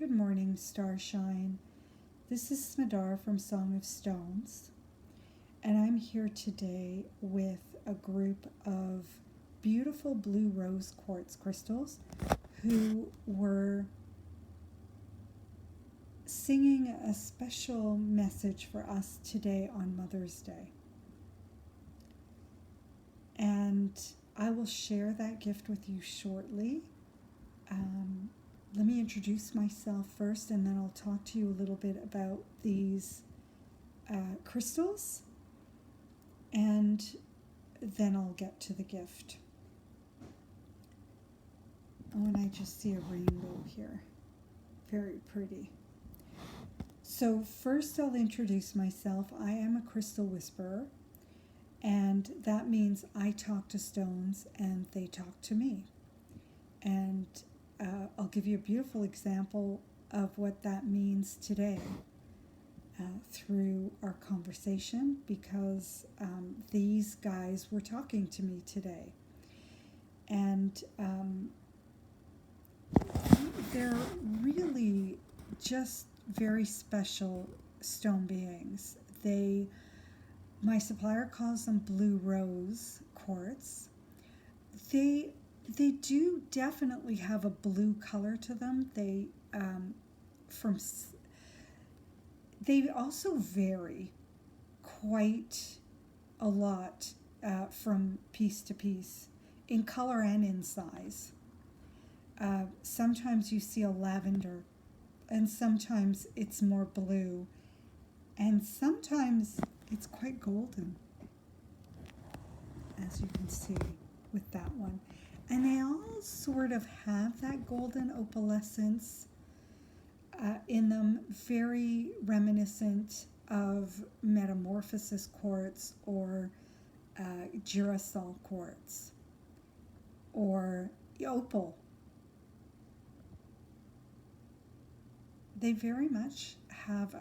Good morning, Starshine. This is Smadar from Song of Stones, and I'm here today with a group of beautiful blue rose quartz crystals who were singing a special message for us today on Mother's Day. And I will share that gift with you shortly. Let me introduce myself first, and then I'll talk to you a little bit about these crystals, and then I'll get to the gift. Oh, and I just see a rainbow here. Very pretty. So first I'll introduce myself. I am a crystal whisperer, and that means I talk to stones and they talk to me. And I'll give you a beautiful example of what that means today through our conversation, because these guys were talking to me today. And they're really just very special stone beings. My supplier calls them blue rose quartz. They do definitely have a blue color to them. They also vary quite a lot from piece to piece in color and in size. Sometimes you see a lavender, and sometimes it's more blue, and sometimes it's quite golden, as you can see with that one. And they all sort of have that golden opalescence in them, very reminiscent of metamorphosis quartz or girasol quartz or opal. They very much have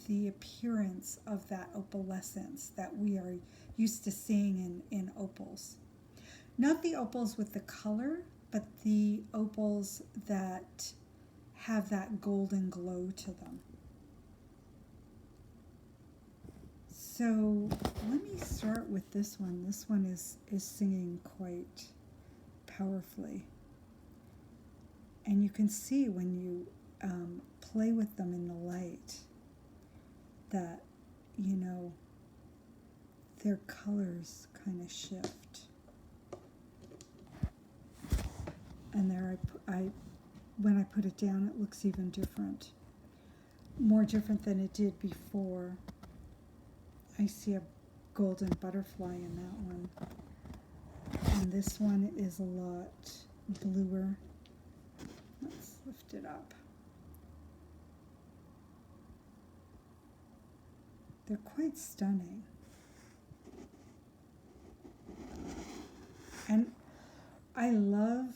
the appearance of that opalescence that we are used to seeing in opals. Not the opals with the color, but the opals that have that golden glow to them. So let me start with this one. This one is singing quite powerfully. And you can see when you play with them in the light that, their colors kind of shift. And there when I put it down, it looks even different. More different than it did before. I see a golden butterfly in that one. And this one is a lot bluer. Let's lift it up. They're quite stunning. And I love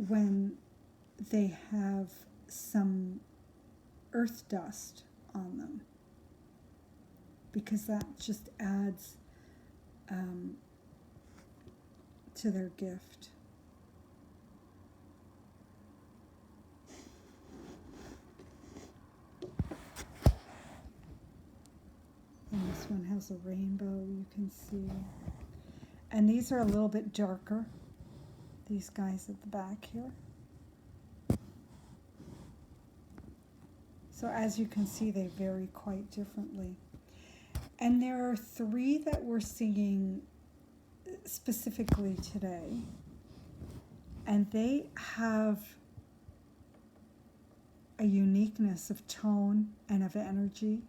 when they have some earth dust on them, because that just adds to their gift. And this one has a rainbow, you can see. And these are a little bit darker, these guys at the back here. So as you can see, they vary quite differently. And there are 3 that we're singing specifically today. And they have a uniqueness of tone and of energy.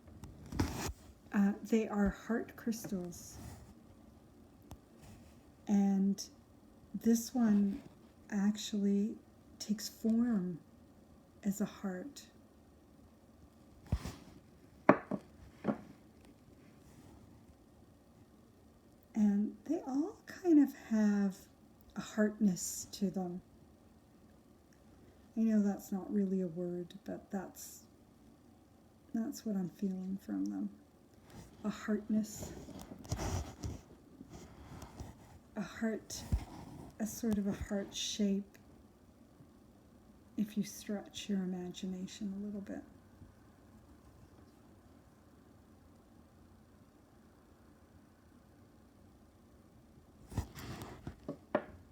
They are heart crystals. And this one actually takes form as a heart. And they all kind of have a heartness to them. I know that's not really a word, but that's what I'm feeling from them. A heartness. A heart, a sort of a heart shape if you stretch your imagination a little bit.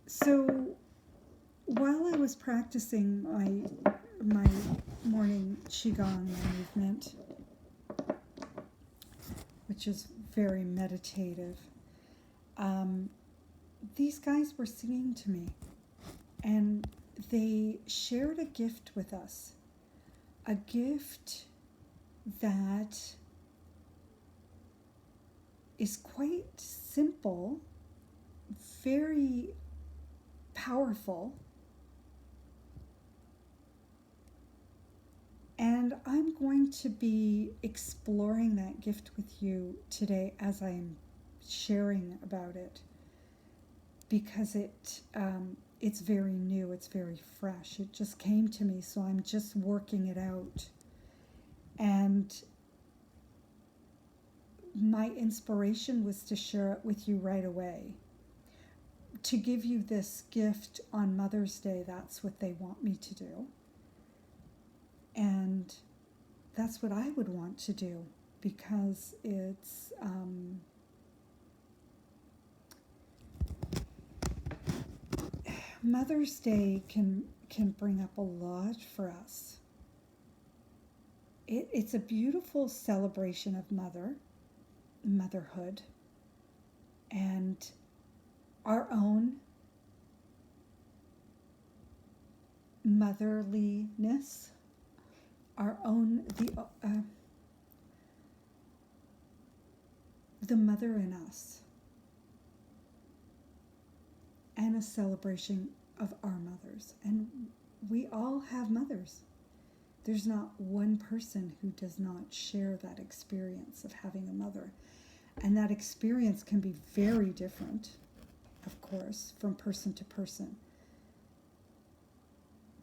So while I was practicing my morning Qigong movement, which is very meditative, these guys were singing to me, and they shared a gift with us, a gift that is quite simple, very powerful, and I'm going to be exploring that gift with you today as I'm sharing about it, because it's very new, it's very fresh. It just came to me, so I'm just working it out. And my inspiration was to share it with you right away. To give you this gift on Mother's Day, that's what they want me to do. And that's what I would want to do, because it's Mother's Day can bring up a lot for us. It's a beautiful celebration of motherhood, and our own motherliness, our own the mother in us, and a celebration of our mothers. And we all have mothers. There's not one person who does not share that experience of having a mother. And that experience can be very different, of course, from person to person.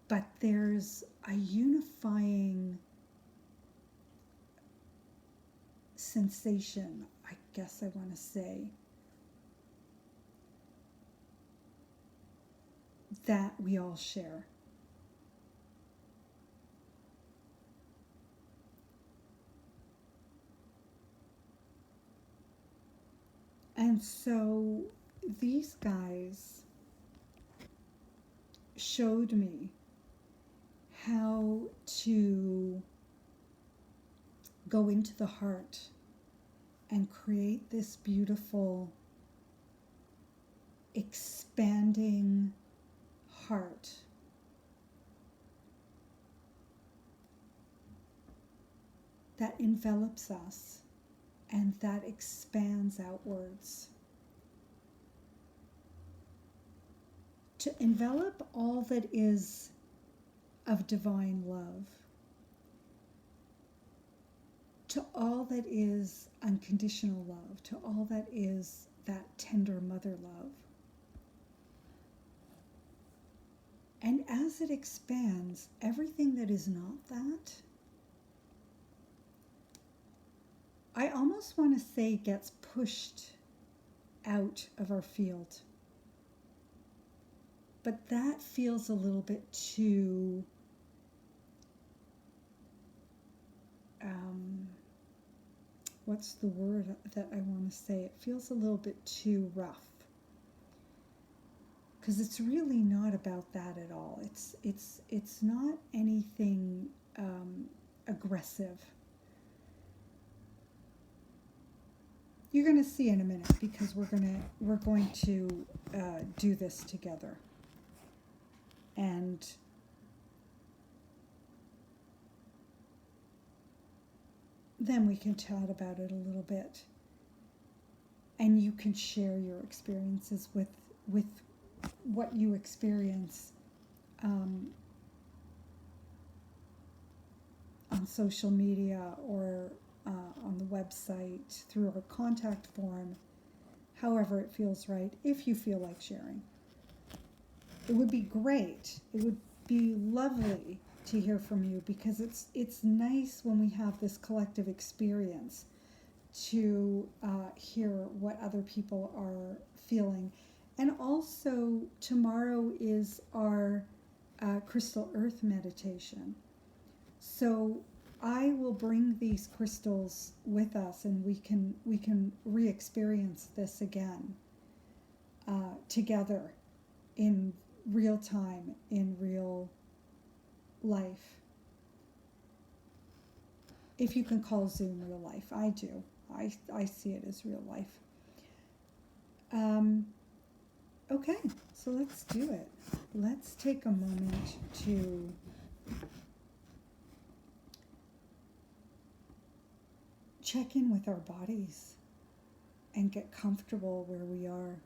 But there's a unifying sensation, I guess I want to say, that we all share. And so these guys showed me how to go into the heart and create this beautiful, expanding heart that envelops us and that expands outwards. To envelop all that is of divine love, to all that is unconditional love, to all that is that tender mother love. And as it expands, everything that is not that, I almost want to say gets pushed out of our field. But that feels a little bit too what's the word that I want to say? It feels a little bit too rough. Because it's really not about that at all. It's not anything aggressive. You're going to see in a minute, because we're going to do this together. And then we can chat about it a little bit. And you can share your experiences with what you experience on social media or on the website, through our contact form, however it feels right, if you feel like sharing. It would be great. It would be lovely to hear from you, because it's nice when we have this collective experience to hear what other people are feeling. And also, tomorrow is our crystal earth meditation. So I will bring these crystals with us, and we can re-experience this again together in real time, in real life. If you can call Zoom real life, I do. I see it as real life. Okay, so let's do it. Let's take a moment to check in with our bodies and get comfortable where we are.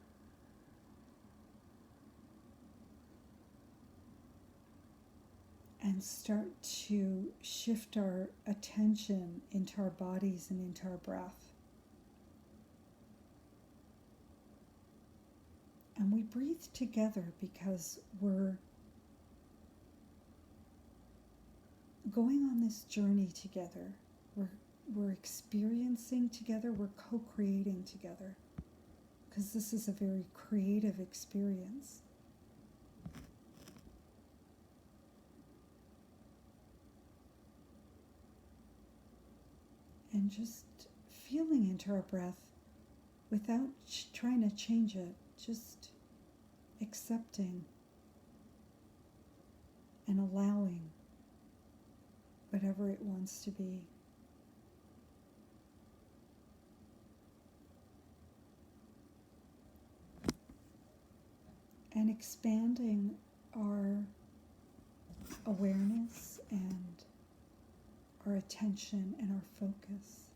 And start to shift our attention into our bodies and into our breath. And we breathe together because we're going on this journey together. We're experiencing together, we're co-creating together. Because this is a very creative experience. And just feeling into our breath without trying to change it, just accepting and allowing whatever it wants to be. And expanding our awareness and our attention and our focus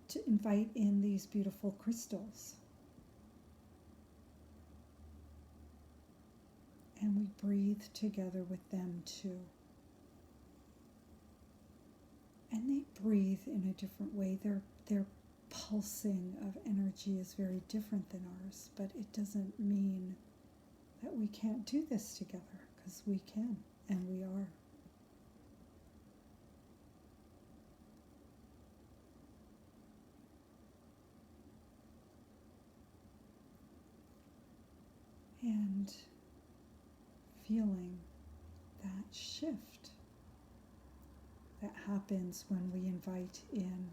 to invite in these beautiful crystals. And we breathe together with them too. And they breathe in a different way. Their pulsing of energy is very different than ours, but it doesn't mean that we can't do this together, because we can, and we are. And feeling that shift that happens when we invite in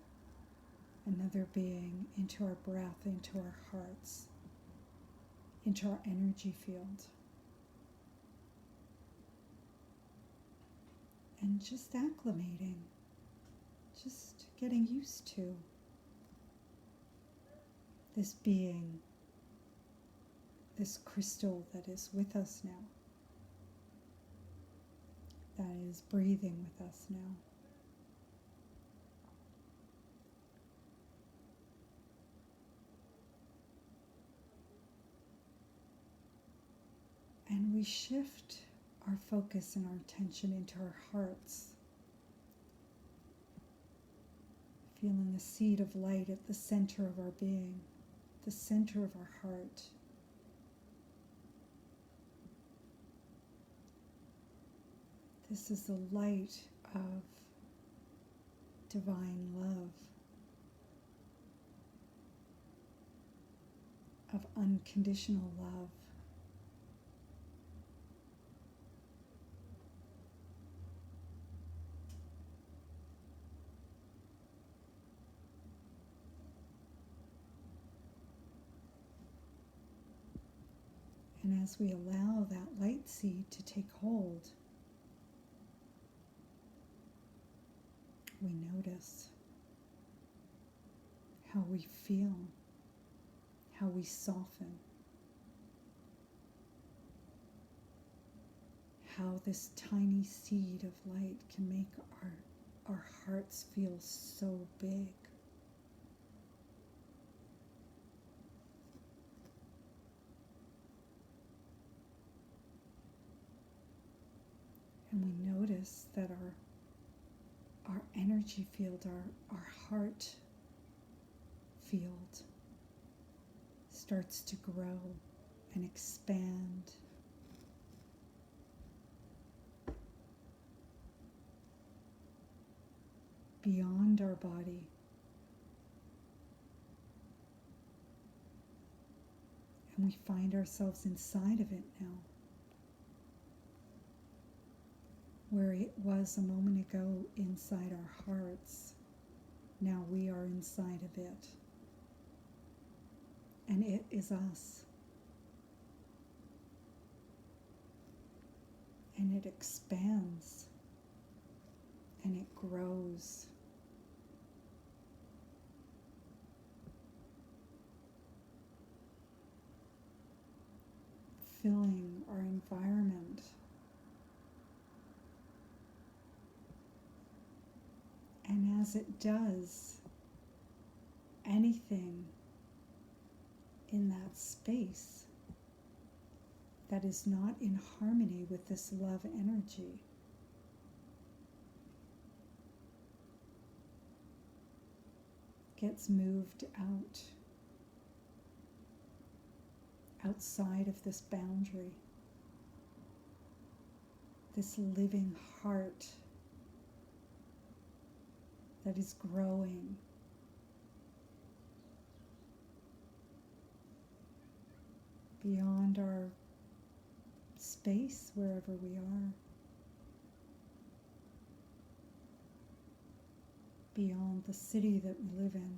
another being into our breath, into our hearts, into our energy field. And just acclimating, just getting used to this being, this crystal that is with us now, that is breathing with us now. And we shift our focus and our attention into our hearts, feeling the seed of light at the center of our being, the center of our heart. This is the light of divine love, of unconditional love. And as we allow that light seed to take hold, we notice how we feel, how we soften, how this tiny seed of light can make our hearts feel so big. And we notice that our energy field, our heart field starts to grow and expand. Beyond our body. And And we find ourselves inside of it now. Where it was a moment ago inside our hearts, now we are inside of it. And it is us. And it expands. And it grows. Filling our environment. And as it does, anything in that space that is not in harmony with this love energy gets moved outside of this boundary, this living heart that is growing. Beyond our space, wherever we are. Beyond the city that we live in.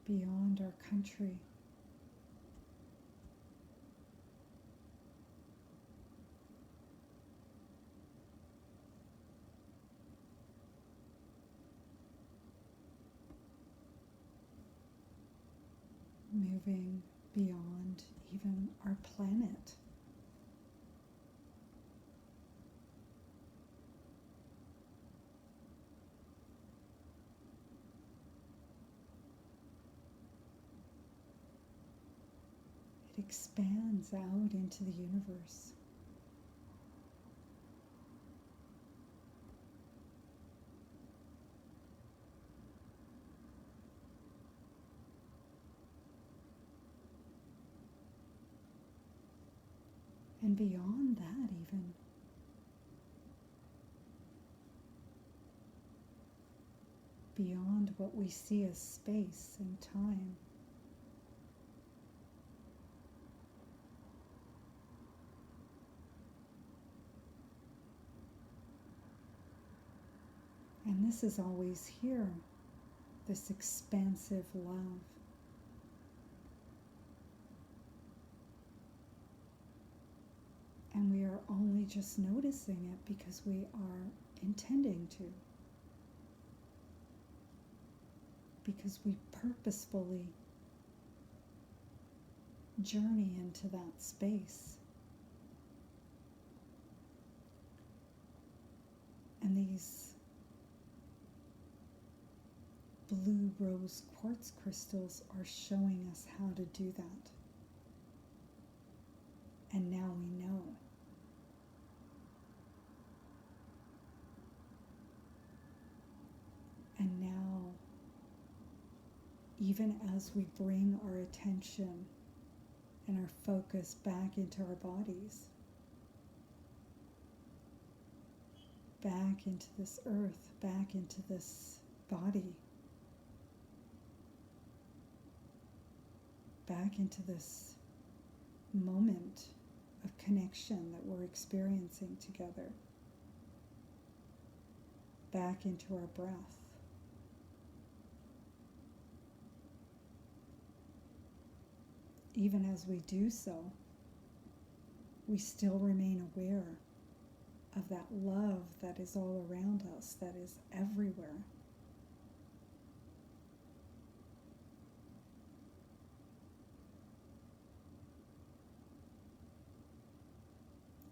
Beyond our country. Moving beyond even our planet. It expands out into the universe. And beyond that even. Beyond what we see as space and time. And this is always here, this expansive love. And we are only just noticing it because we are intending to. Because we purposefully journey into that space. And these blue rose quartz crystals are showing us how to do that. And now we know. And now, even as we bring our attention and our focus back into our bodies, back into this earth, back into this body, back into this moment of connection that we're experiencing together, back into our breath. Even as we do so, we still remain aware of that love that is all around us, that is everywhere.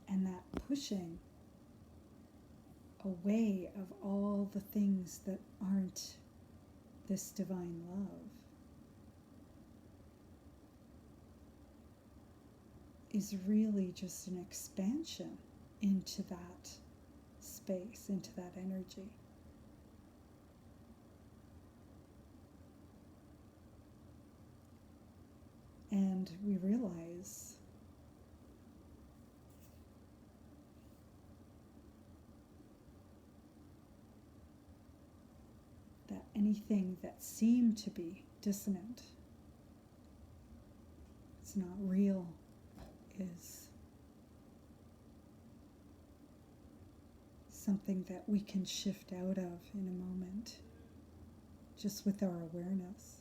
And that pushing away of all the things that aren't this divine love is really just an expansion into that space, into that energy. And we realize anything that seemed to be dissonant, it's not real, is something that we can shift out of in a moment, just with our awareness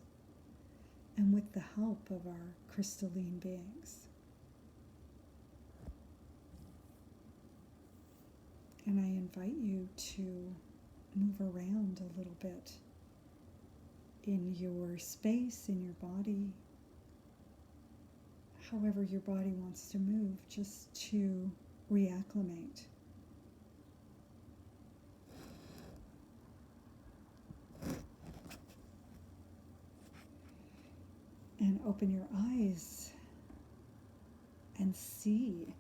and with the help of our crystalline beings. And I invite you to move around a little bit in your space, in your body, however your body wants to move, just to reacclimate. And open your eyes and see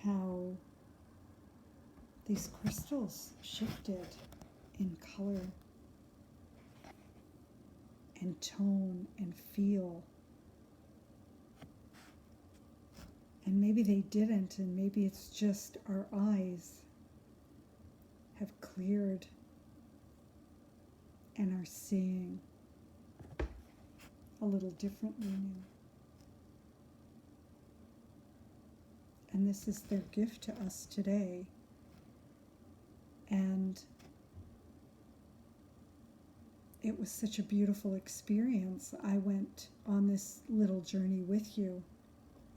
how these crystals shifted in color and tone and feel. And maybe they didn't, and maybe it's just our eyes have cleared and are seeing a little differently now. And this is their gift to us today. And it was such a beautiful experience. I went on this little journey with you.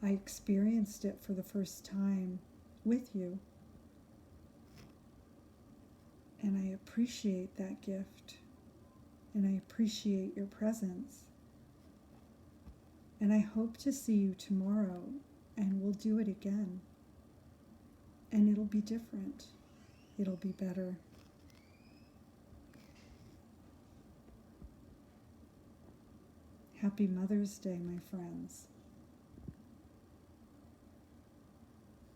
I experienced it for the first time with you. And I appreciate that gift. And I appreciate your presence. And I hope to see you tomorrow, and we'll do it again. And it'll be different. It'll be better. Happy Mother's Day, my friends.